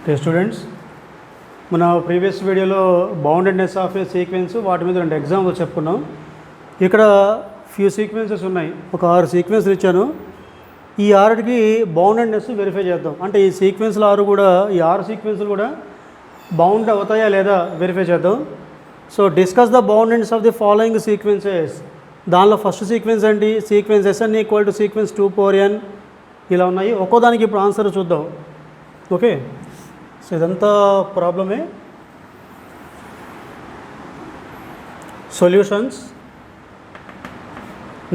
Okay students, మన previous వీడియోలో boundedness of A sequence వాటి మీద 2 ఎగ్జాంపుల్స్ చెప్పుకున్నాం. ఇక్కడ ఫ్యూ సీక్వెన్సెస్ ఉన్నాయి, ఒక 6 సీక్వెన్స్లు ఇచ్చాను. ఈ 6కి బౌండెడ్నెస్ వెరిఫై చేద్దాం. అంటే ఈ సీక్వెన్స్లు 6 కూడా, ఈ 6 సీక్వెన్స్లు కూడా బౌండ్ అవుతాయా లేదా వెరిఫై చేద్దాం. So discuss the boundedness of the following sequences. దానిలో ఫస్ట్ సీక్వెన్స్ ఏంటి? Sequence Sn equal to sequence 2n ఇలా ఉన్నాయి. ఒక్కో దానికి ఇప్పుడు ఆన్సర్ చూద్దాం. ఓకే, సో ఇదంతా ప్రాబ్లమే. సొల్యూషన్స్.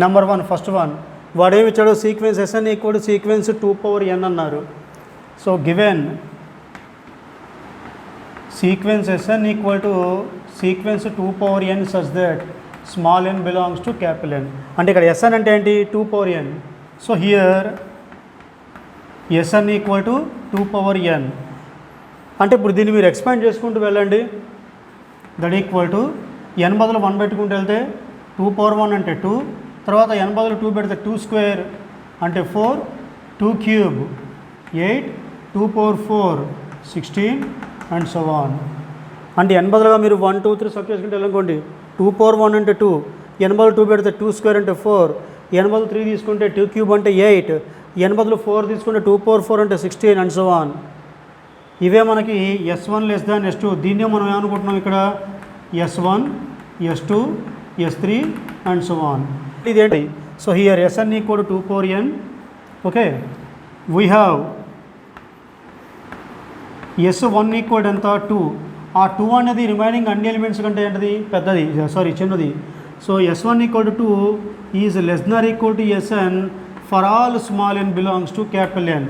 నెంబర్ 1, ఫస్ట్ వన్ వాడేమి ఇచ్చాడు? Sequence Sn equal to sequence 2n అన్నారు. So given sequence Sn equal to sequence 2n such that small n belongs to capital N. అంటే ఇక్కడ Sn అంటే ఏంటి? 2n. So here Sn equal to 2n. అంటే ఇప్పుడు దీన్ని మీరు ఎక్స్పాండ్ చేసుకుంటూ వెళ్ళండి. దట్ ఈక్వల్ టు n బదులు 1 పెట్టుకుంటూ వెళ్తే 2 అంటే 2, తర్వాత n బదులు 2 పెడితే 2 స్క్వేర్ అంటే 4, 2 cube 8, 2 power 4 16 and so on. అంటే n బదులుగా మీరు 1 2 3 సబ్ చేసుకుంటే వెళ్ళనుకోండి. 2 పవర్ 1 అంటే 2, n బదులు 2 పెడితే 2 స్క్వేర్ అంటే 4, n బదులు 3 తీసుకుంటే 2 క్యూబ్ అంటే 8, n బదులు 4 తీసుకుంటే 2 పవర్ 4 అంటే 16 అండ్ సో ఆన్. ఇవే మనకి S1 లెస్ దాన్ S2. దీన్నే మనం ఏమనుకుంటున్నాం ఇక్కడ? S1, S2, S3 and so on. ఇదేంటి? So here Sn equal to 2n. Okay, we have S1 equal ఎంత? 2. ఆ 2 అనేది రిమైనింగ్ అన్ని ఎలిమెంట్స్ కంటే ఏంటిది? పెద్దది, సారీ చిన్నది. So S1 equal to 2 is less than equal to Sn for all small n belongs to capital N.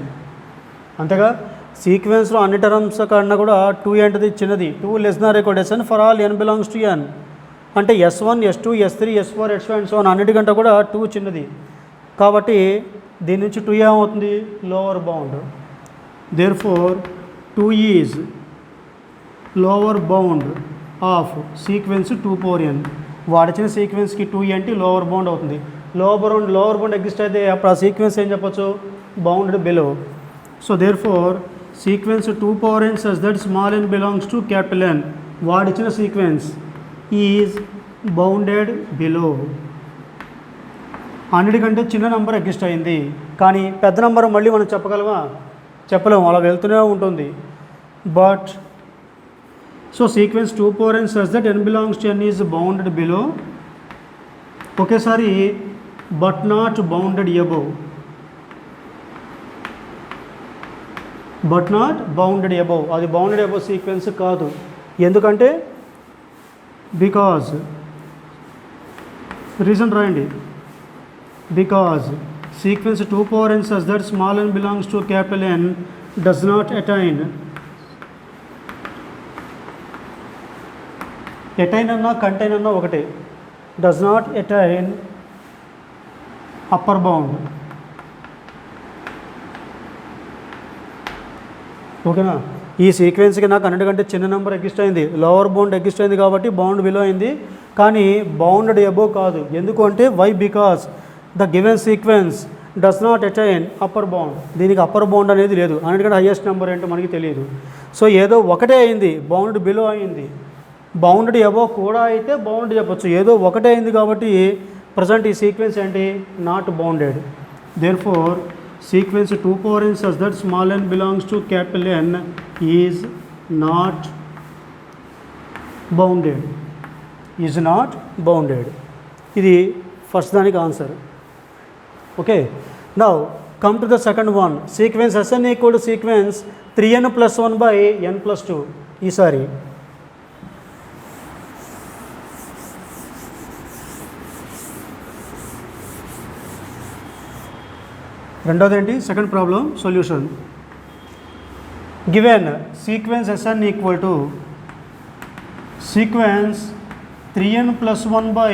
అంతేగా, సీక్వెన్స్లో అన్ని టర్మ్స్ కన్నా కూడా 2 ఏంటిది? చిన్నది. 2 less than equal to Sn for all n belongs to N. అంటే S1, S2, S3, S4, S5 and so on అన్నిటికంటే కూడా 2 చిన్నది. కాబట్టి దీని నుంచి 2 ఏమవుతుంది? Lower bound. Therefore 2 is lower bound of sequence 2n. వాడిచిన సీక్వెన్స్కి 2 ఏంటి? లోవర్ బౌండ్ అవుతుంది. లోవర్ బౌండ్ ఎగ్జిస్ట్ అయితే అప్పుడు ఆ సీక్వెన్స్ ఏం చెప్పొచ్చు? Bounded below. So therefore sequence 2n such that small n belongs to capital N. వాడిచ్చిన సీక్వెన్స్ ఈజ్ బౌండెడ్ బిలో. అన్నిటికంటే చిన్న నెంబర్ ఎగ్జిస్ట్ అయింది, కానీ పెద్ద నెంబర్ మళ్ళీ మనం చెప్పగలమా? చెప్పలేము, అలా వెళ్తూనే ఉంటుంది. But so sequence 2n such that n belongs to N is bounded below. ఒకేసారి but not bounded above. But not bounded above, అది బౌండెడ్ అబోవ్ సీక్వెన్స్ కాదు. ఎందుకంటే బికాజ్ రీజన్ రాయండి. Because sequence 2n such that small n belongs to capital N does not attain అన్నా contain అన్నా ఒకటే. Does not attain upper bound. ఓకేనా? ఈ సీక్వెన్స్కి నాకు అన్నిటికంటే చిన్న నెంబర్ ఎగ్జిస్ట్ అయింది, లోవర్ బౌండ్ ఎగ్జిస్ట్ అయింది కాబట్టి బౌండ్ బిలో అయింది, కానీ బౌండెడ్ అబోవ్ కాదు. ఎందుకు అంటే why? Because the given sequence does not attain upper bound. దీనికి అప్పర్ బౌండ్ అనేది లేదు. అన్నిటికంటే హైయెస్ట్ నెంబర్ ఏంటో మనకి తెలియదు. సో ఏదో ఒకటే అయింది, బౌండ్ బిలో అయింది. బౌండెడ్ అబోవ్ కూడా అయితే బౌండ్ చెప్పచ్చు, ఏదో ఒకటే అయింది కాబట్టి ప్రజెంట్ ఈ సీక్వెన్స్ ఏంటి? Not bounded. Therefore sequence 2n such that small n belongs to capital N is not bounded. Is not bounded. ఇది ఫస్ట్ దానికి answer. Okay, now come to the second one. Sequence Sn equal to sequence 3n + 1 by n + 2. ఈసారి రెండోది ఏంటి? Second problem solution. Given sequence Sn equal to sequence 3n + 1 by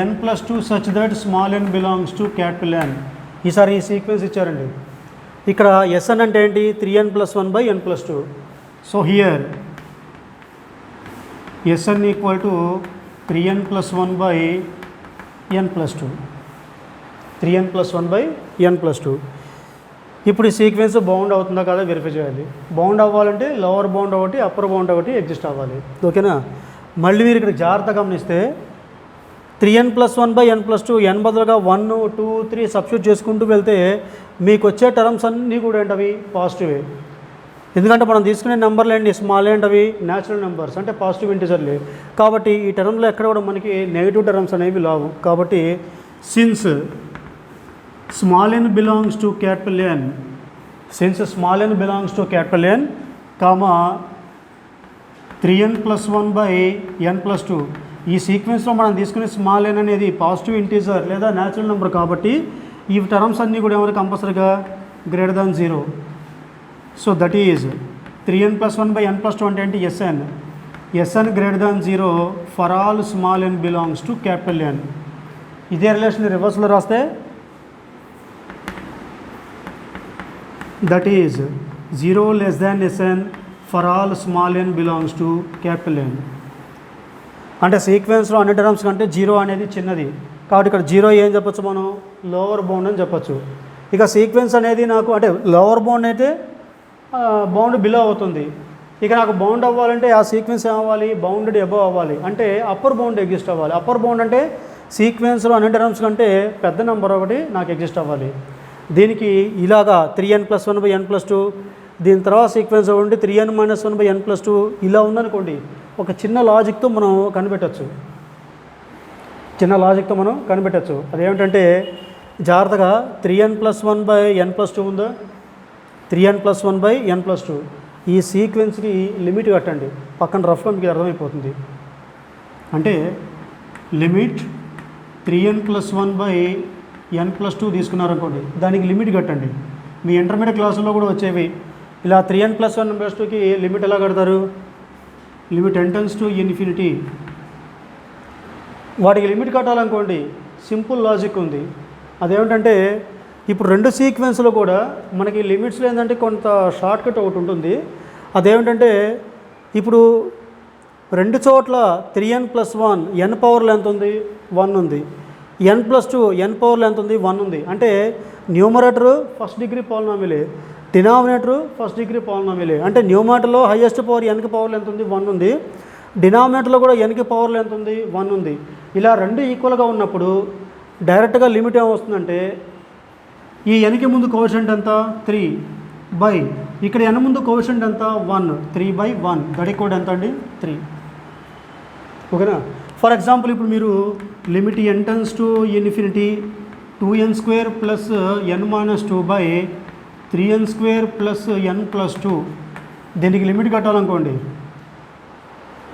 n + 2 such that small n belongs to capital N. ఈసారి ఈ sequence ఇచ్చారండి. ఇక్కడ Sn అంటే ఏంటి? 3n + 1 by n + 2. So here Sn equal to 3n + 1 by n + 2. 3n + 1 by n + 2. ఇప్పుడు ఈ sequence bound అవుతుందా కదా వెరిఫై చేయాలి. బౌండ్ అవ్వాలంటే లోవర్ బౌండ్ ఒకటి అప్పర్ బౌండ్ ఒకటి ఎగ్జిస్ట్ అవ్వాలి. ఓకేనా. మళ్ళీ మీరు ఇక్కడ జాగ్రత్త గమనిస్తే 3n+1/n+2 n బదులుగా 1, 2, 3 సబ్స్టిట్యూట్ చేసుకుంటూ వెళ్తే మీకు వచ్చే టర్మ్స్ అన్నీ కూడా ఏంటవి పాజిటివే. ఎందుకంటే మనం తీసుకునే నెంబర్లు ఏంటి స్మాల్ ఏంటవి న్యాచురల్ నెంబర్స్ అంటే పాజిటివ్ ఇంటిజర్లే. కాబట్టి ఈ టర్మ్లో ఎక్కడ కూడా మనకి నెగిటివ్ టర్మ్స్ అనేవి లేవు. కాబట్టి since small n belongs to capital N, since small n belongs to capital N, 3n+1/n+2 ఈ సీక్వెన్స్లో మనం తీసుకునే స్మాల్ n అనేది పాజిటివ్ ఇంటీజర్ లేదా న్యాచురల్ నెంబర్. కాబట్టి ఈ టర్మ్స్ అన్నీ కూడా ఏమైనా కంపల్సరీగా greater than 0. So that is 3n+1/n+2 అంటే ఏంటి Sn greater than 0 for all small n belongs to capital N. ఇదే రిలేషన్ రివర్స్లో రాస్తే that is 0 less than Sn for all small n belongs to capital N. అంటే సీక్వెన్స్లో అన్ని terms కంటే 0 అనేది చిన్నది కాబట్టి ఇక్కడ 0 ఏం చెప్పచ్చు మనం లోవర్ బౌండ్ అని చెప్పచ్చు. ఇక సీక్వెన్స్ అనేది నాకు అంటే లోవర్ బౌండ్ అయితే బౌండ్ బిలో అవుతుంది. ఇక నాకు బౌండ్ అవ్వాలంటే ఆ సీక్వెన్స్ ఏమవ్వాలి బౌండెడ్ అబవ్ అవ్వాలి అంటే అప్పర్ బౌండ్ ఎగ్జిస్ట్ అవ్వాలి. అప్పర్ బౌండ్ అంటే సీక్వెన్స్లో అన్ని టర్మ్స్ కంటే పెద్ద నెంబర్ ఒకటి నాకు ఎగ్జిస్ట్ అవ్వాలి. దీనికి ఇలాగా 3n+1/n+2 దీని తర్వాత సీక్వెన్స్ ఉండి 3n-1/n+2 ఇలా ఉందనుకోండి. ఒక చిన్న లాజిక్తో మనం కనిపెట్టచ్చు. అదేమిటంటే జాగ్రత్తగా 3n+1/n+2 ఉందా 3n+1/n+2 ఈ సీక్వెన్స్కి లిమిట్ కట్టండి. పక్కన రఫ్గా మీకు అర్థమైపోతుంది. అంటే లిమిట్ 3n+1/n+2 తీసుకున్నారనుకోండి దానికి లిమిట్ కట్టండి. మీ ఇంటర్మీడియట్ క్లాసుల్లో కూడా వచ్చేవి ఇలా 3n+1/n+2కి లిమిట్ ఎలా కడతారు limit n tends to infinity. వాటికి లిమిట్ కట్టాలనుకోండి సింపుల్ లాజిక్ ఉంది. అదేమిటంటే ఇప్పుడు రెండు సీక్వెన్స్లో కూడా మనకి లిమిట్స్లో ఏంటంటే కొంత షార్ట్ కట్ ఒకటి ఉంటుంది. అదేమిటంటే ఇప్పుడు రెండు చోట్ల 3n+1 n పవర్లో ఎంత ఉంది 1 ఉంది, n+2 n పవర్లో ఎంత ఉంది 1 ఉంది. అంటే న్యూమరేటర్ ఫస్ట్ డిగ్రీ పాలినామియలే, డినామినేటర్ ఫస్ట్ డిగ్రీ పాలినామియలే. అంటే న్యూమరేటర్లో హైయెస్ట్ పవర్ nకి పవర్లో ఎంత ఉంది 1 ఉంది, డినామినేటర్లో కూడా nకి పవర్లో ఎంత ఉంది 1 ఉంది. ఇలా రెండు ఈక్వల్గా ఉన్నప్పుడు డైరెక్ట్గా లిమిట్ ఏమొస్తుందంటే ఈ nకి ముందు కోఎఫిషియంట్ ఎంత 3 ఇక్కడ n ముందు కోఎఫిషియంట్ ఎంత 1 3/1 దట్ ఈక్వల్ ఎంత అండి 3. ఓకేనా. ఫర్ ఎగ్జాంపుల్ ఇప్పుడు మీరు limit n tends to infinity 2n² + n-2/3n² + n+2 దీనికి లిమిట్ కట్టాలనుకోండి.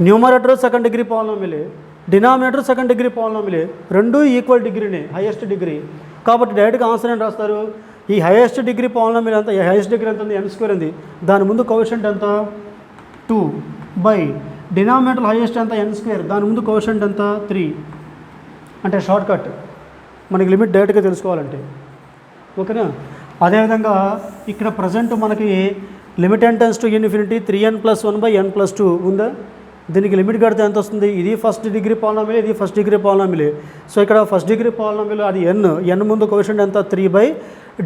న్యూమరేటర్ సెకండ్ డిగ్రీ పాలినామియలే, డినామినేటర్ సెకండ్ డిగ్రీ పాలినామియలే, రెండు ఈక్వల్ డిగ్రీనే హైయెస్ట్ డిగ్రీ. కాబట్టి డైరెక్ట్గా ఆన్సర్ ఏం రాస్తారు ఈ హైయెస్ట్ డిగ్రీ పాలినామియల్ ఎంత హైయెస్ట్ డిగ్రీ ఎంత ఉంది n² ఉంది దాని ముందు కోఎఫిషియంట్ ఎంత 2 డినామినేటర్ హైయెస్ట్ ఎంత n² దాని ముందు కోఎఫిషియంట్ ఎంత 3. అంటే షార్ట్ కట్ మనకి లిమిట్ డైరెక్ట్గా తెలుసుకోవాలంటే. ఓకేనా. అదేవిధంగా ఇక్కడ ప్రజెంట్ మనకి limit n tends to infinity 3n+1/n+2 ఉందా. దీనికి లిమిట్ కడితే ఎంత వస్తుంది ఇది ఫస్ట్ డిగ్రీ పాలినామియల్ ఇది ఫస్ట్ డిగ్రీ పాలినామియల్. సో ఇక్కడ ఫస్ట్ డిగ్రీ పాలినామియల్ అది n ముందు కోఎఫిషియంట్ ఎంత 3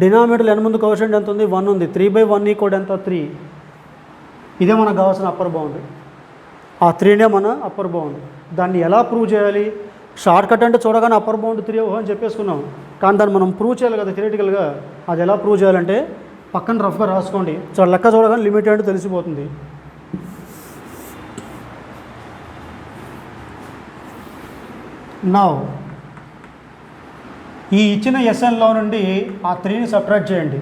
డినామినేటర్ n ముందు కోఎఫిషియంట్ ఎంత ఉంది 1 ఉంది 3/1 ఈక్వల్ ఎంత 3. ఇదే మనకు కావాల్సిన అప్పర్ బౌండ్. ఆ 3నే మన అప్పర్ బౌండ్. దాన్ని ఎలా ప్రూవ్ చేయాలి షార్ట్ కట్ అంటే చూడగానే అప్పర్ బౌండ్ 3 అని చెప్పేసుకున్నాం. కానీ దాన్ని మనం ప్రూవ్ చేయాలి కదా థియరిటికల్గా. అది ఎలా ప్రూవ్ చేయాలంటే పక్కన రఫ్గా రాసుకోండి. లెక్క చూడగానే లిమిట్ అంటే తెలిసిపోతుంది. నౌ ఈ ఇచ్చిన ఎస్ఎన్లో నుండి ఆ 3ని సబ్ట్రాక్ట్ చేయండి.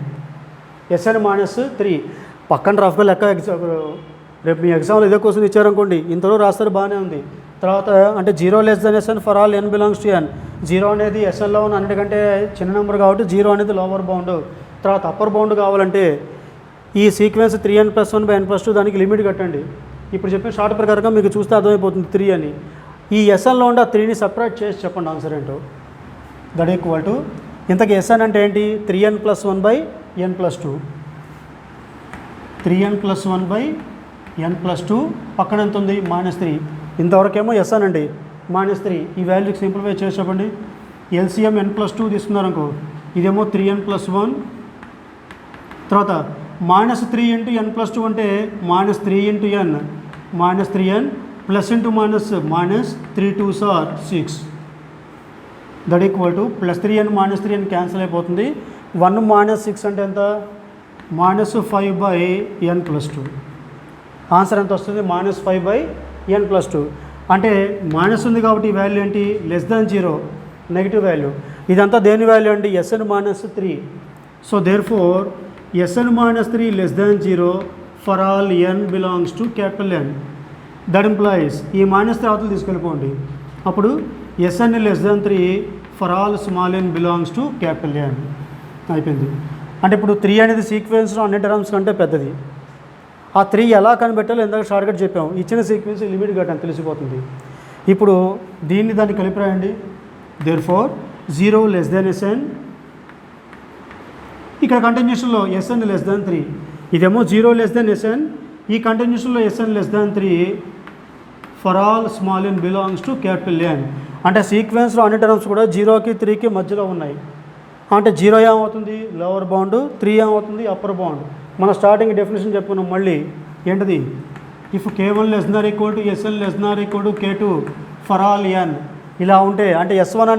ఎస్ఎన్ -3 పక్కన రఫ్గా లెక్క రేపు మీ ఎగ్జామ్లో ఇదే క్వశ్చన్ ఇచ్చారనుకోండి ఇంతలో రాస్తారు బాగానే ఉంది. తర్వాత అంటే 0 less than Sn for all n belongs to n. 0 అనేది ఎస్ఎన్లో ఉన్న అన్నిటికంటే చిన్న నెంబర్ కాబట్టి 0 అనేది లోవర్ బౌండ్. తర్వాత అప్పర్ బౌండ్ కావాలంటే ఈ సీక్వెన్స్ 3n+1/n+2 దానికి లిమిట్ కట్టండి. ఇప్పుడు చెప్పిన షార్ట్ ప్రకారంగా మీకు చూస్తే అర్థమైపోతుంది 3 అని. ఈ ఎస్ఎన్లో ఉండే ఆ 3ని సపరేట్ చేసి చెప్పండి ఆన్సర్ ఏంటో. దట్ ఈక్వల్ టు ఇంతకీ ఎస్ఎన్ అంటే ఏంటి 3n+1/n+2 3n+1/n+2 పక్కన ఎంత ఉంది -3. ఇంతవరకేమో ఎస్ఎన్ అండి -3. ఈ వాల్యూకి సింప్లిఫై చేసి చెప్పండి. ఎల్సిఎం n+2 తీసుకున్నారనుకో ఇదేమో 3n+1 తర్వాత -3 ఇంటూ n ప్లస్ 2 అంటే -3 into n -3n plus into minus -3 2s are 6 that equal to +3n -3n cancel అయిపోతుంది. 1 - 6 అంటే ఎంత -5/n ప్లస్ 2. ఆన్సర్ ఎంత వస్తుంది -5/n ప్లస్ 2. అంటే మైనస్ ఉంది కాబట్టి ఈ వాల్యూ ఏంటి <0 నెగిటివ్ వాల్యూ. ఇదంతా దేని వాల్యూ అండి Sn -3. So therefore Sn -3 <0 for all n belongs to capital N. That implies ఈ మైనస్ తర్వాతలు తీసుకెళ్ళిపోండి. అప్పుడు Sn <3 for all small n belongs to capital N అయిపోయింది. అంటే ఇప్పుడు 3 అనేది సీక్వెన్స్లో అన్ని టర్మ్స్ కంటే పెద్దది. ఆ 3 ఎలా కనిపెట్టాలో ఇందాక షార్ట్కట్ చెప్పాము. ఇచ్చిన సీక్వెన్స్ లిమిట్ కట్టాను తెలిసిపోతుంది. ఇప్పుడు దీన్ని దాన్ని కలిపి రాయండి. దేర్ ఫోర్ 0 < Sn, ఇక్కడ కంటిన్యూషన్లో Sn <3. ఇదేమో 0 Sn, ఈ కంటిన్యూషన్లో Sn <3 for all small n belongs to capital N. అంటే సీక్వెన్స్లో అన్ని టర్మ్స్ కూడా 0కి 3కి మధ్యలో ఉన్నాయి. అంటే 0 ఏమవుతుంది లోవర్ బౌండ్, 3 ఏమవుతుంది అప్పర్ బౌండ్. మన స్టార్టింగ్ డెఫినేషన్ చెప్పుకున్నాం. మళ్ళీ ఏంటిది if k1 < Sn k2 for all n ఇలా ఉంటే అంటే Sn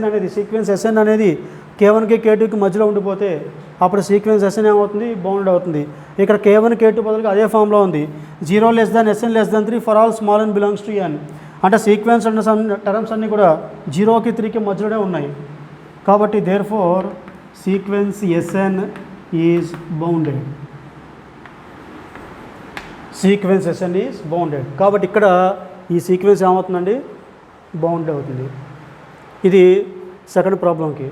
అనేది సీక్వెన్స్ Sn అనేది k1కి k2కి మధ్యలో ఉండిపోతే అప్పుడు సీక్వెన్స్ Sn ఏమవుతుంది బౌండ్ అవుతుంది. ఇక్కడ k1 k2 బదులుగా అదే ఫామ్లో ఉంది 0 Sn <3 for all small n belongs to n. అంటే సీక్వెన్స్ టర్మ్స్ అన్నీ కూడా 0కి 3కి మధ్యలోనే ఉన్నాయి. కాబట్టి therefore sequence Sn is bounded. Sequence Sn is bounded. కాబట్టి ఇక్కడ ఈ సీక్వెన్స్ ఏమవుతుందండి బౌండ్ అవుతుంది. ఇది సెకండ్ ప్రాబ్లంకి.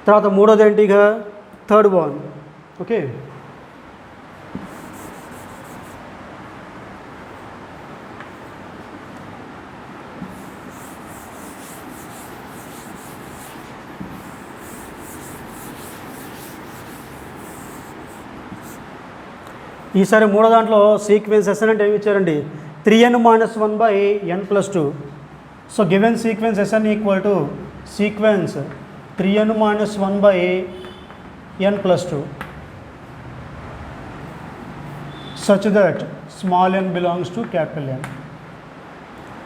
తర్వాత మూడోది ఏంటిగా థర్డ్ వన్. ఓకే, ఈసారి మూడో దాంట్లో సీక్వెన్స్ Sn అంటే ఏమి ఇచ్చారండి 3n - 1/n + 2. So given sequence Sn equal to sequence 3n - 1/n + 2 such that small n belongs to capital N.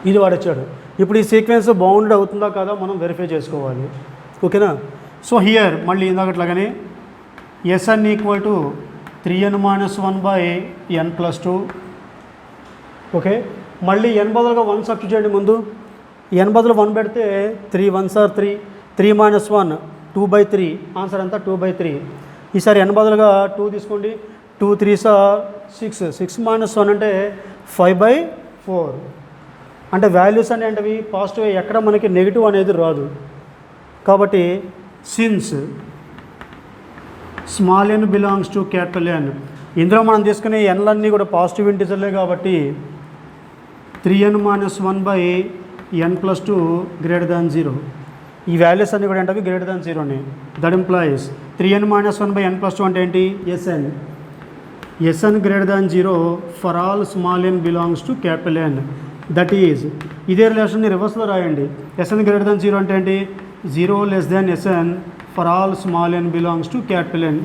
ఇది వాడిచ్చాడు. ఇప్పుడు ఈ సీక్వెన్స్ బౌండెడ్ అవుతుందా కాదా మనం వెరిఫై చేసుకోవాలి. ఓకేనా. సో హియర్ మళ్ళీ ఇందాకట్లాగానే Sn equal to 3n - 1/n + 2. Okay, మళ్ళీ n బదులుగా 1 సబ్స్టిట్యూట్ చేయండి. ముందు n బదులు 1 పెడితే 3 1s ఆర్ 3, 3 - 1 2/3. ఆన్సర్ అంతా 2/3. ఈసారి n బదులుగా 2 తీసుకోండి. 2 3s ఆర్ 6, 6 - 1 అంటే 5/4. అంటే వాల్యూస్ అనేవి పాజిటివ్, ఎక్కడ మనకి నెగిటివ్ అనేది రాదు. కాబట్టి since small n belongs to capital N, ఇందులో మనం తీసుకునే ఎన్లన్నీ కూడా పాజిటివ్ ఇంటిజర్లే కాబట్టి 3n - 1/n + 2 > 0. ఈ వాల్యూస్ అన్నీ కూడా ఏంటవి > 0ని. దట్ ఇంప్లాయిస్ 3n - 1/n + 2 అంటే ఏంటి Sn > 0 for all small n belongs to capital N. That is ఇదే రిలేషన్ని రివర్స్లో రాయండి. Sn > 0 అంటే ఏంటి 0 Sn for all small n belongs to capital N.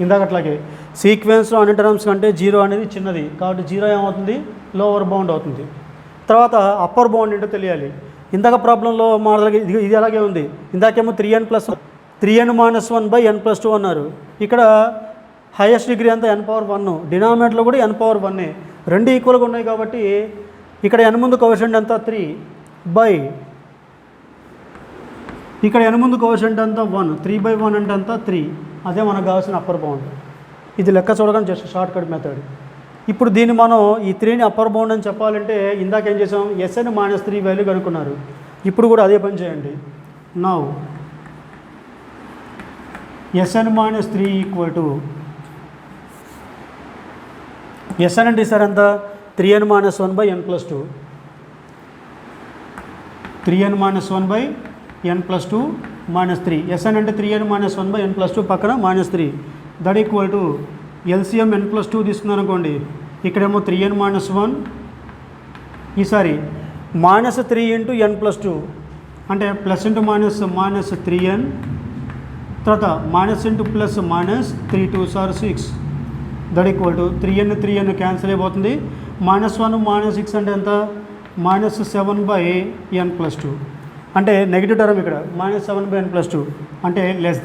ఇందాకట్లాగే సీక్వెన్స్లో అన్ని టర్మ్స్ కంటే 0 అనేది చిన్నది కాబట్టి 0 ఏమవుతుంది లోవర్ బౌండ్ అవుతుంది. తర్వాత అప్పర్ బౌండ్ ఏంటో తెలియాలి. ఇందాక ప్రాబ్లంలో మా దగ్గర ఇది అలాగే ఉంది. ఇందాకేమో 3n - 1/n + 2 అన్నారు. ఇక్కడ హైయెస్ట్ డిగ్రీ అంతా n⁴1, డినామినేటర్లో కూడా n⁴1. రెండు ఈక్వల్గా ఉన్నాయి కాబట్టి ఇక్కడ n ముందు కోఎఫిషియంట్ అంతా 3 ఇక్కడ n ముందు కోఎఫిషియంట్ అంతా 1, 3/1 అంటే అంతా 3. అదే మనకు కావాల్సిన అప్పర్ బౌండ్. ఇది లెక్క చూడగానే జస్ట్ షార్ట్ కట్ మెథడ్. ఇప్పుడు దీన్ని మనం ఈ 3ని అప్పర్ బౌండ్ అని చెప్పాలంటే ఇందాక ఏం చేసాం Sn - 3 వాల్యూ కనుక్కున్నారు. ఇప్పుడు కూడా అదే పని చేయండి. Now Sn - 3 equal to Sn అంటే సార్ ఎంత 3n - 1/n + 2. 3n - 1/n + 2 -3. Sn అంటే 3n - 1/n + 2 పక్కన -3. That equal to LCM n + 2 తీసుకున్నాను అనుకోండి. ఇక్కడేమో 3n - 1, ఈసారి -3 × n + 2 అంటే ప్లస్ ఇంటూ మైనస్ -3n తర్వాత minus into plus minus 3 2s are 6 that equal to 3n cancel అయిపోతుంది. -1 -6 అంటే ఎంత -7/n+2 అంటే నెగిటివ్ టర్మ్ ఇక్కడ -7/n+2 అంటే లెస్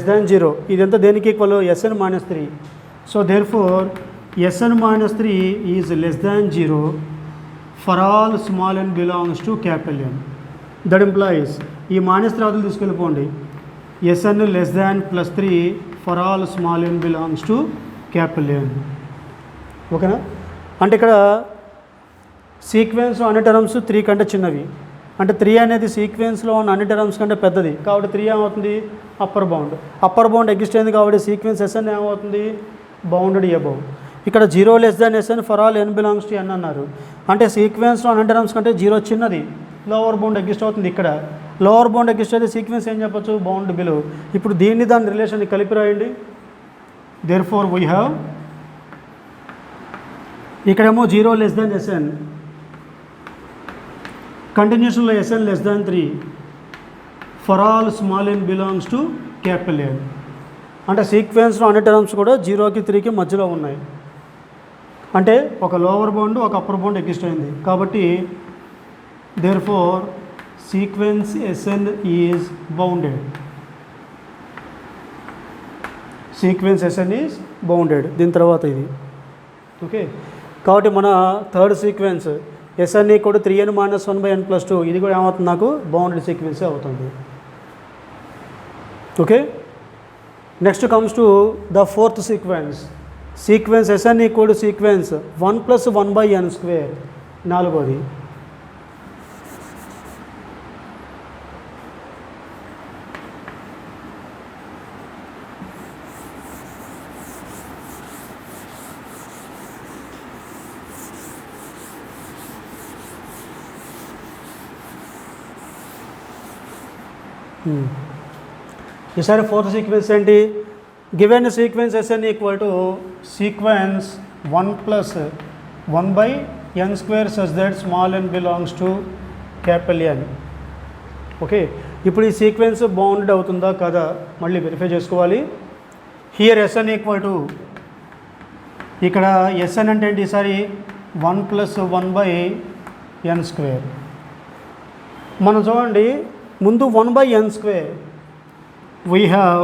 దాన్ జీరో ఇదంతా దేనికి equal Sn-3. So therefore Sn-3 is less than zero for all small n belongs to capital N. That implies ఈ minus రాదులు తీసుకెళ్ళిపోండి. Sn less than +3 for all small n belongs to capital N. ఓకేనా? అంటే ఇక్కడ sequence అన్ని terms 3 కంటే చిన్నవి, అంటే 3 అనేది సీక్వెన్స్లో ఉన్న అన్ని టర్మ్స్ కంటే పెద్దది కాబట్టి 3 ఏమవుతుంది అప్పర్ బౌండ్ ఎగ్జిస్ట్ అయింది కాబట్టి సీక్వెన్స్ Sn ఏమవుతుంది బౌండెడ్ అబౌవ్. ఇక్కడ 0 less than Sn for all n belongs to n అన్నారు, అంటే సీక్వెన్స్లో అన్ని టర్మ్స్ కంటే 0 చిన్నది, లోవర్ బౌండ్ ఎగ్జిస్ట్ అవుతుంది. ఇక్కడ లోవర్ బౌండ్ ఎగ్జిస్ట్ అయితే సీక్వెన్స్ ఏం చెప్పచ్చు బౌండ్ బిలో. ఇప్పుడు దీన్ని దాని రిలేషన్ని కలిపి రాయండి. దేర్ ఫోర్ వీ హ్యావ్ ఇక్కడేమో 0 less than Sn, కంటిన్యూషన్లో Sn less than 3 for all small n belongs to capital N. అంటే సీక్వెన్స్లో అన్ని టర్మ్స్ కూడా 0కి 3కి మధ్యలో ఉన్నాయి, అంటే ఒక లోవర్ బౌండ్ ఒక అప్పర్ బౌండ్ ఎగ్జిస్ట్ అయింది కాబట్టి therefore sequence Sn is bounded. దీని తర్వాత ఇది ఓకే. కాబట్టి మన థర్డ్ సీక్వెన్స్ Sn కూడా 3n - 1/n+2 ఇది కూడా ఏమవుతుంది నాకు బౌండెడ్ సీక్వెన్స్ అవుతుంది. Okay. Next comes to the fourth sequence Sn sequence 1 + 1/n². నాలుగోది ఈసారి ఫోర్త్ సీక్వెన్స్ ఏంటి? Given sequence Sn equal to sequence 1 + 1/n² such that small n belongs to capital N. Okay. ఇప్పుడు ఈ సీక్వెన్స్ బౌండెడ్ అవుతుందా కదా మళ్ళీ verify చేసుకోవాలి. Here Sn equal to ఇక్కడ Sn అంటే ఏంటి ఈసారి 1 + 1/n². మనం చూడండి ముందు 1/n², వీ హ్యావ్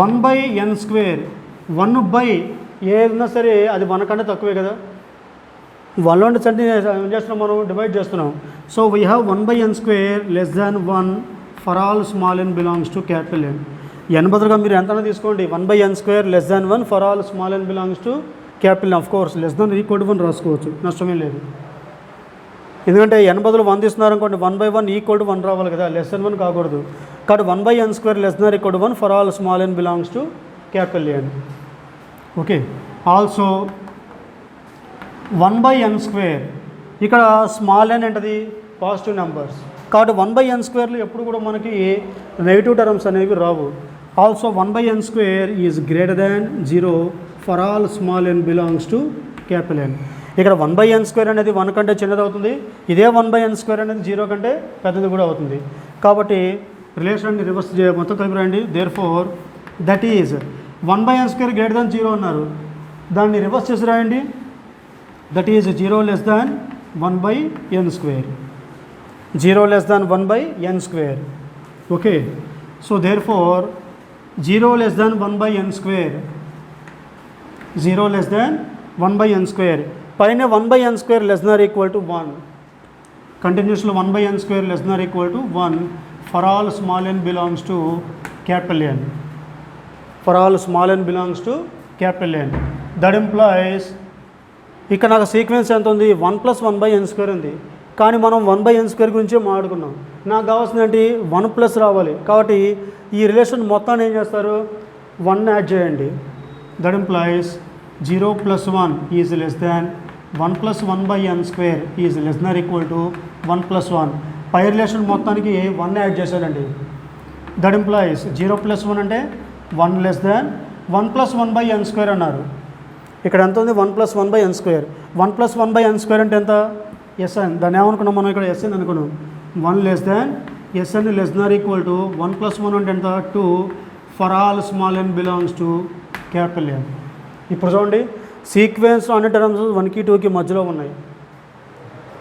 1/n². 1 ఏదైనా సరే అది 1 కంటే తక్కువే కదా, 1 అంటే ఏం చేస్తున్నాం మనం డివైడ్ చేస్తున్నాం. So we have 1/n² less than 1 for all small n belongs to capital N. n బదులుగా మీరు ఎంతైనా తీసుకోండి, 1/n² less than 1 for all small n belongs to capital N. Of course less than equal to 1 రాసుకోవచ్చు, నష్టమే లేదు. ఎందుకంటే n బదులు 1 తీస్తున్నారు అనుకోండి, 1/1 ఈక్వల్ టు 1 రావాలి కదా, లెస్ దాన్ 1 కాకూడదు. కాబట్టి 1/n² less than equal to 1 for all small n belongs to capital N. Okay. Also 1/n² ఇక్కడ స్మాల్ n ఏంటది పాజిటివ్ నెంబర్స్ కాబట్టి 1/n² ఎప్పుడు కూడా మనకి నెగిటివ్ టర్మ్స్ అనేవి రావు. Also 1/n² is greater than 0 for all small n belongs to capital N. ఇక్కడ 1/n² అనేది 1 కంటే చిన్నది అవుతుంది, ఇదే 1/n² అనేది 0 కంటే పెద్దది కూడా అవుతుంది. కాబట్టి రిలేషన్ని రివర్స్ మొత్తం కలిపి రాయండి. Therefore that is 1/n² greater than 0 అన్నారు, దాన్ని రివర్స్ చేసి రాయండి. That is 0 less than 1/n². 0 less than 1/n². Okay. So therefore 0 less than 1/n², 0 less than 1/n². పైన 1/n² less than equal to 1, కంటిన్యూస్లో 1/n² less than equal to 1 for all small n belongs to capital N. For all small n belongs to capital N. That employees ఇక్కడ నాకు sequence ఎంత ఉంది 1 + 1/n² ఉంది, కానీ మనం 1/n² గురించే మాట్లాడుకున్నాం. నాకు కావాల్సింది ఏంటి 1+ రావాలి, కాబట్టి ఈ రిలేషన్ మొత్తాన్ని ఏం చేస్తారు 1 యాడ్ చేయండి. That implies 0 + 1 is less than 1 + 1/n² is less than equal to 1 + 1. పై రిలేషన్ మొత్తానికి 1 యాడ్ చేశారండి. దట్ ఎంప్లాయిస్ 0 + 1 అంటే 1 లెస్ దాన్ 1 + 1/n² అన్నారు. ఇక్కడ ఎంత ఉంది 1 + 1/n². 1 + 1/n² అంటే ఎంత Sn. దాన్ని ఏమనుకున్నాం మనం ఇక్కడ Sn అనుకున్నాం. 1 less than S N less than equal to 1 + 1 అంటే ఎంత 2 for all small n belongs to capital N. ఇప్పుడు చూడండి సీక్వెన్స్ అన్ని టర్మ్స్ 1కి 2కి మధ్యలో ఉన్నాయి.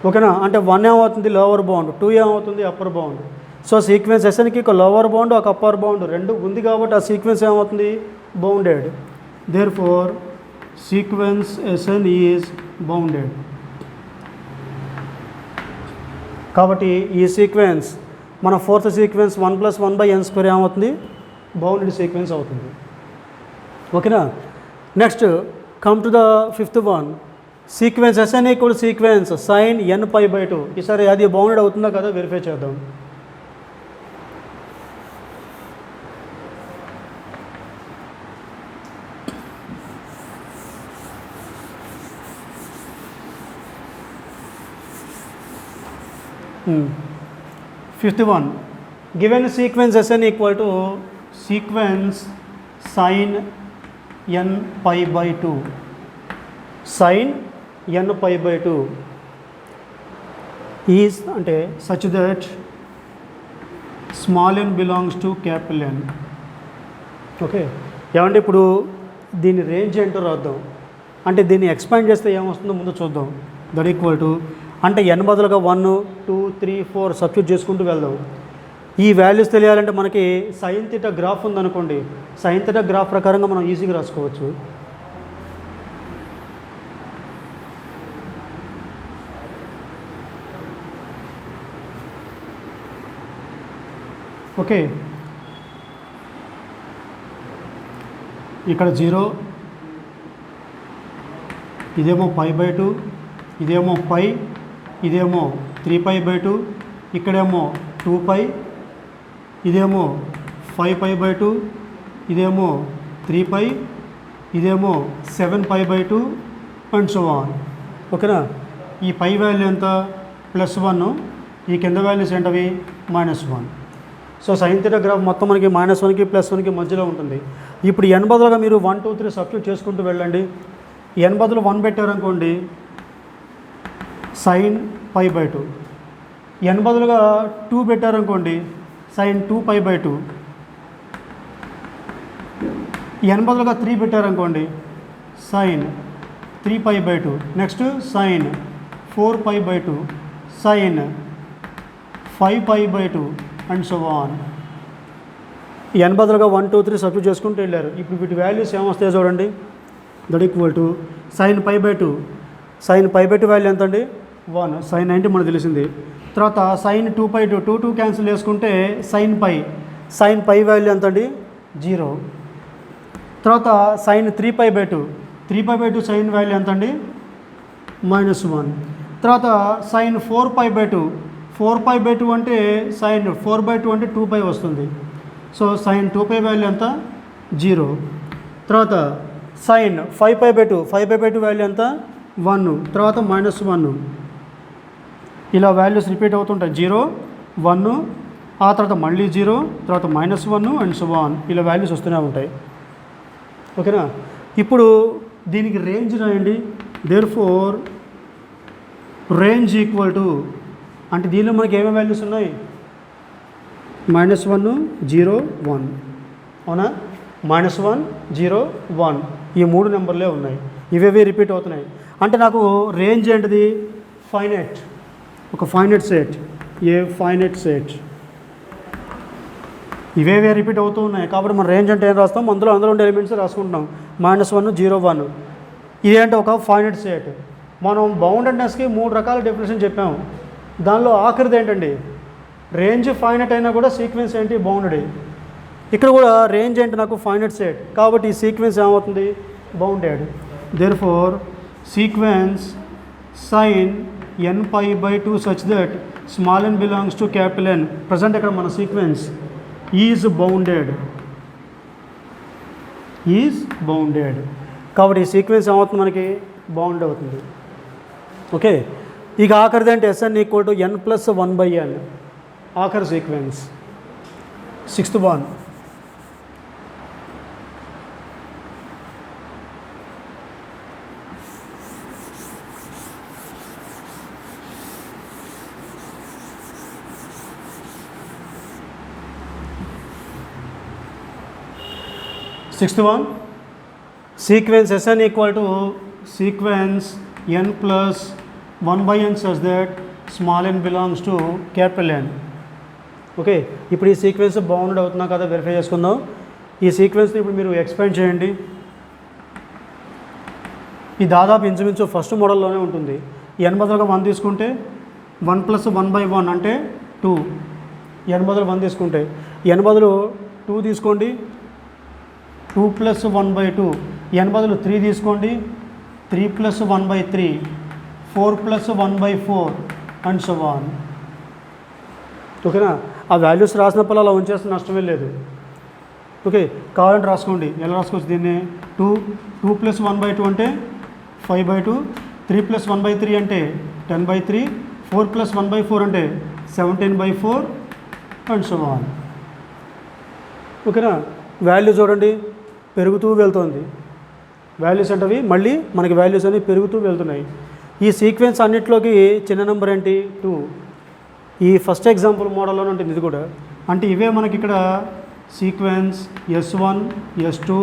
ఓకేనా, అంటే 1 ఏమవుతుంది లోవర్ బౌండ్, 2 ఏమవుతుంది అప్పర్ బౌండ్. సో సీక్వెన్స్ ఎస్ఎన్కి ఒక లోవర్ బౌండ్ ఒక అప్పర్ బౌండ్ రెండు ఉంది కాబట్టి ఆ సీక్వెన్స్ ఏమవుతుంది bounded. Therefore sequence S N is bounded. కాబట్టి ఈ సీక్వెన్స్ మన ఫోర్త్ సీక్వెన్స్ 1 + 1/n² ఏమవుతుంది బౌండెడ్ సీక్వెన్స్ అవుతుంది. ఓకేనా. Next come to the fifth one, sequence s n equal sequence sine n π/2. ఈసారి అది బౌండెడ్ అవుతుందా కదా వెరిఫై చేద్దాం. Fifth one, given sequence s n equal to sequence sine n π/2 sine n π/2 is అంటే such that small n belongs to capital N. Okay, ఏమంటే ఇప్పుడు దీని range ఏంటో రాద్దాం. అంటే దీన్ని ఎక్స్పాండ్ చేస్తే ఏమొస్తుందో ముందు చూద్దాం. దట్ ఈక్వల్ టు అంటే n బదులుగా 1 2 3 4 సబ్స్టిట్యూట్ చేసుకుంటూ వెళ్దాం. ఈ వాల్యూస్ తెలియాలంటే మనకి సైన్ థీటా గ్రాఫ్ ఉందనుకోండి, సైన్ థీటా గ్రాఫ్ ప్రకారంగా మనం ఈజీగా రాసుకోవచ్చు. ఓకే, ఇక్కడ 0, ఇదేమో π/2, ఇదేమో π, ఇదేమో 3π/2, ఇక్కడేమో 2π, ఇదేమో 5π/2, ఇదేమో 3π, ఇదేమో 7π/2 అండ్ సో ఆన్. ఓకేనా. ఈ పై వాల్యూ ఎంత +1, ఈ కింద వాల్యూస్ ఏంటవి -1. సో సైన్ థీటా గ్రాఫ్ మొత్తం మనకి -1కి +1కి మధ్యలో ఉంటుంది. ఇప్పుడు n బదులుగా మీరు 1 2 3 సబ్స్టిట్యూట్ చేసుకుంటూ వెళ్ళండి. n బదులు 1 పెట్టారనుకోండి సైన్ π/2, n బదులుగా 2 పెట్టారనుకోండి సైన్ 2π/2, n బదులుగా 3 పెట్టారనుకోండి sine 3π/2, next sine 4π/2, sine 5π/2 and so on. n బదులుగా 1 2 3 సబ్స్టిట్యూట్ చేసుకుంటూ వెళ్ళారు. ఇప్పుడు వీటి వాల్యూస్ ఏమొస్తాయో చూడండి. That equal to sine π/2, sine π/2 value ఎంత అండి 1, సైన్ 90 మనకు తెలిసింది. తర్వాత సైన్ 2π/2, 2 2 క్యాన్సిల్ చేసుకుంటే సైన్ π, సైన్ π వాల్యూ ఎంత అండి 0. తర్వాత సైన్ 3π/2, 3π/2 సైన్ వాల్యూ ఎంత అండి -1. తర్వాత సైన్ 4π/2, 4π/2 అంటే సైన్ 4/2 అంటే 2π వస్తుంది. సో సైన్ 2π వాల్యూ ఎంత 0. తర్వాత సైన్ 5π/2, 5π/2 వాల్యూ ఎంత 1, తర్వాత -1. ఇలా వాల్యూస్ రిపీట్ అవుతుంటాయి 0 1, ఆ తర్వాత మళ్ళీ 0, తర్వాత -1 అండ్ సో ఆన్. ఇలా వాల్యూస్ వస్తూనే ఉంటాయి. ఓకేనా. ఇప్పుడు దీనికి రేంజ్ రాయండి. Therefore range equal to అంటే దీనిలో మనకి ఏమేమి వాల్యూస్ ఉన్నాయి -1 0 1, అవునా. -1 0 1 ఈ 3 నెంబర్లే ఉన్నాయి. ఇవేవి రిపీట్ అవుతున్నాయి. అంటే నాకు రేంజ్ ఏంటిది ఫైనైట్, ఒక finite set, a finite set. ఇవేవే రిపీట్ అవుతూ ఉన్నాయి కాబట్టి మన రేంజ్ అంటే ఏం రాస్తాం, అందులో ఉండే ఎలిమెంట్స్ రాసుకుంటున్నాం. -1 0 1 ఇదేంటే ఒక ఫైనైట్ సెట్. మనం బౌండెడ్నెస్కి 3 రకాల డెఫినేషన్ చెప్పాము. దానిలో ఆఖరిది ఏంటండి రేంజ్ ఫైనైట్ అయినా కూడా సీక్వెన్స్ ఏంటి బౌండెడ్. ఇక్కడ కూడా రేంజ్ ఏంటి నాకు ఫైనైట్ సెట్ కాబట్టి ఈ సీక్వెన్స్ ఏమవుతుంది bounded. Therefore sequence sine n π/2 such that small n belongs to capital N. Present ఇక్కడ మన sequence is bounded, is bounded కాబట్టి ఈ సీక్వెన్స్ ఏమవుతుంది మనకి బౌండ్ అవుతుంది. ఓకే, ఇక ఆఖరిది అంటే SN equal to n + 1/n ఆఖరి sequence. Sixth one, Sixth one, sequence Sn equal to sequence n plus 1 by n such that small n belongs to capital N. Okay, ఇప్పుడు ఈ sequence bounded అవుతున్నా కదా verify చేసుకుందాం. ఈ సీక్వెన్స్ని ఇప్పుడు మీరు expand చేయండి. ఈ దాదాపు ఇంచుమించు ఫస్ట్ మోడల్లోనే ఉంటుంది. n బదులుగా 1 తీసుకుంటే 1 ప్లస్ 1 బై 1 అంటే 2. n బదులు 1 తీసుకుంటే n బదులు 2 తీసుకోండి, 2 ప్లస్ 1 బై 2. n బదులు 3 తీసుకోండి, 3 plus 1 by 3, 4 plus 1 by 4 and so on. ఓకేనా, ఆ వాల్యూస్ రాసినప్పుడు అలా ఉంచేస్తే నష్టమే లేదు. ఓకే, కావాలంటే రాసుకోండి. ఎలా రాసుకోవచ్చు దీన్ని? 2 ప్లస్ 1 బై 2 అంటే 5 బై 2, 3 ప్లస్ 1 బై 3 అంటే 10 బై 3, 4 ప్లస్ 1 బై 4 అంటే 17 బై 4 అండ్ సో ఆన్. ఓకేనా, వాల్యూ చూడండి పెరుగుతూ వెళ్తుంది. వాల్యూస్ అంటవి మళ్ళీ మనకి వాల్యూస్ అనేవి పెరుగుతూ వెళ్తున్నాయి. ఈ సీక్వెన్స్ అన్నిట్లోకి చిన్న నెంబర్ ఏంటి? 2. ఈ ఫస్ట్ ఎగ్జాంపుల్ మోడల్లోనే ఉంటుంది ఇది కూడా. అంటే ఇవే మనకి ఇక్కడ sequence S1, S2,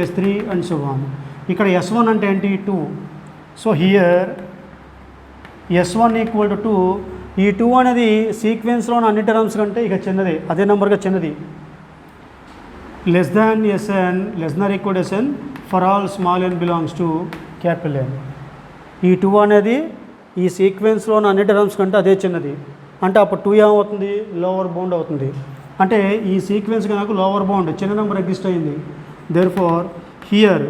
S3 and so on. ఇక్కడ S1 అంటే ఏంటి? 2. So here S1 equal to 2. ఈ 2 అనేది సీక్వెన్స్లోని అన్ని టర్మ్స్ కంటే ఇక చిన్నది, అదే నెంబర్గా చిన్నది. Less than Sn, less than equal to Sn for all small n belongs to capital N. ఈ 2 అనేది ఈ సీక్వెన్స్లోని అన్ని టర్మ్స్ కంటే అదే చిన్నది. అంటే అప్పుడు 2 ఏమవుతుంది? లోవర్ బౌండ్ అవుతుంది. అంటే ఈ సీక్వెన్స్ నాకు లోవర్ బౌండ్ చిన్న నెంబర్ ఎగ్జిస్ట్ అయింది. Therefore here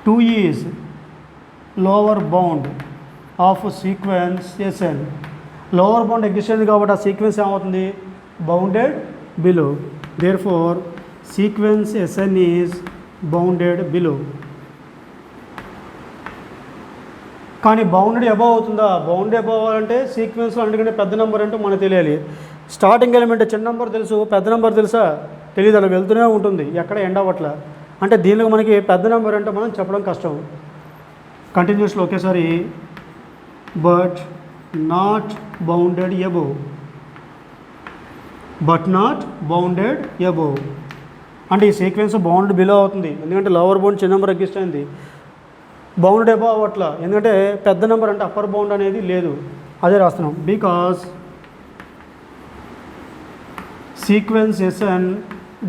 2 is lower bound of sequence Sn. Lower bound exist అయింది కాబట్టి ఆ సీక్వెన్స్ ఏమవుతుంది? Bounded below. Therefore sequence Sn is bounded below. కానీ బౌండెడ్ అబవ్ అవుతుందా? బౌండెడ్ అబవ్ అవ్వాలంటే సీక్వెన్స్లో అన్నిటికంటే పెద్ద నెంబర్ అంటే మనకు తెలియాలి. స్టార్టింగ్ ఎలిమెంట్ చిన్న నెంబర్ తెలుసు, పెద్ద నెంబర్ తెలుసా? తెలియదు, అలా వెళ్తూనే ఉంటుంది, ఎక్కడ ఎండ్ అవ్వట్ల. అంటే దీనిలో మనకి పెద్ద నెంబర్ అంటే మనం చెప్పడం కష్టం. కంటిన్యూస్లో ఒకేసారి but not bounded above, but not bounded above అంటే ఈ సీక్వెన్స్ బౌండెడ్ బిలో అవుతుంది, ఎందుకంటే లోవర్ బౌండ్ చిన్న నెంబర్ ఎగ్జిస్ట్ అయింది. బౌండెడ్ అబవ్ అవ్వట్లా, ఎందుకంటే పెద్ద నెంబర్ అంటే అప్పర్ బౌండ్ అనేది లేదు, అదే రాస్తున్నాం. Because sequence Sn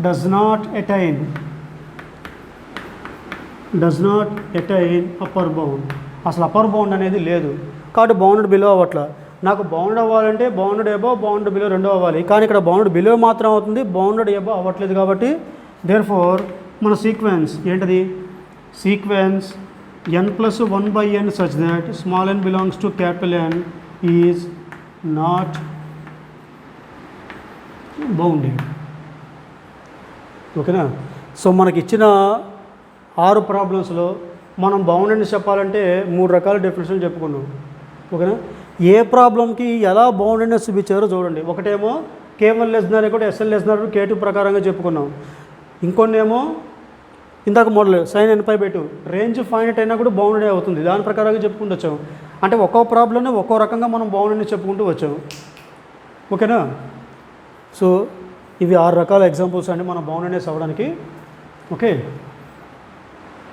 does not attain upper bound. అసలు అప్పర్ బౌండ్ అనేది లేదు కాబట్టి బౌండెడ్ బిలో అవ్వట్లా. నాకు బౌండ్ అవ్వాలంటే బౌండెడ్ అబవ్, బౌండెడ్ బిలో రెండో అవ్వాలి. కానీ ఇక్కడ బౌండెడ్ బిలో మాత్రం అవుతుంది, బౌండెడ్ అబవ్ అవ్వట్లేదు. కాబట్టి దేర్ ఫోర్ మన సీక్వెన్స్ ఏంటది? Sequence n plus 1 by n such that small n belongs to capital N is not bounded. ఓకేనా? సో మనకి ఇచ్చిన 6 ప్రాబ్లమ్స్లో మనం బౌండెడ్ చెప్పాలంటే 3 రకాల డెఫినేషన్ చెప్పుకున్నాం. ఓకేనా? ఏ ప్రాబ్లంకి ఎలా బౌండెడ్నెస్ చూపించారో చూడండి. ఒకటేమో K1 లెస్ దాన్ కూడా SN లెస్ దాన్ K2 ప్రకారంగా చెప్పుకున్నాం. ఇంకొన్నేమో ఇందాక model sin n/2 range finite అయినా కూడా బౌండెడ్ అవుతుంది, దాని ప్రకారంగా చెప్పుకుంటూ వచ్చాం. అంటే ఒక్కో ప్రాబ్లంని ఒక్కో రకంగా మనం బౌండెడ్ని చెప్పుకుంటూ వచ్చాం. ఓకేనా? సో ఇవి 6 రకాల ఎగ్జాంపుల్స్ అండి మన బౌండెడ్నెస్ అవ్వడానికి. ఓకే.